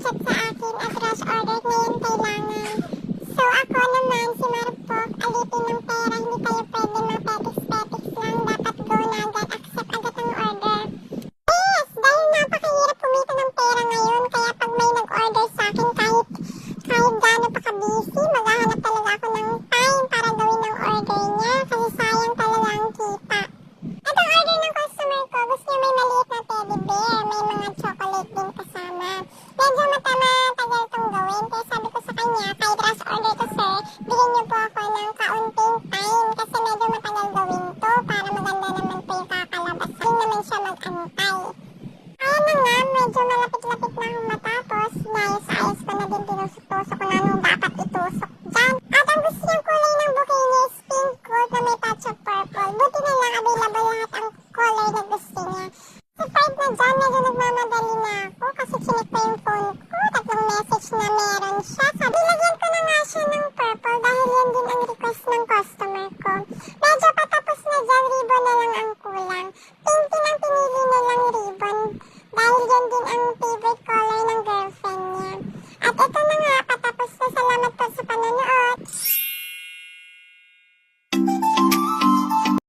nag-chat sa akin at rush order na yung kailangan. So ako naman, si Marupok, alipin ng pera, hindi tayo pwede mapetiks-petiks lang, dapat go na agad, accept agad ang order. Yes! Dahil napakahirap kumita ng pera ngayon, kaya pag may nag-order sa akin, kahit gaano pa ka-busy, maghahanap talaga ako ng time para gawin ang order niya, kasi sayang talaga ang kita. At ang order ng customer ko, gusto niya may maliit na teddy bear, may mga chocolate din kasama. Medyo matagal tong gawin, kaya sabi ko sa kanya, kahit rush order to sir, bigyan niyo po ako ng kaunting time, kasi medyo matagal gawin to, para maganda naman po yung kakalabas. Hindi naman siya mag-antay. Kaya na nga, medyo malapit-lapit na akong matapos, dahil sa ayos ko na din tinusok-tusok ko na anong dapat itusok dyan. At ang gusto niyang kulay ng bouquet niya is pink gold na may touch of purple. Buti na lang available lahat ang color na gusto niya. Sa part na dyan, medyo nagmamadali na ako kasi chinik ko yung phone ko. Tatlong message na meron siya. Sabi, lagyan ko na nga siya ng purple dahil yun din ang request ng customer.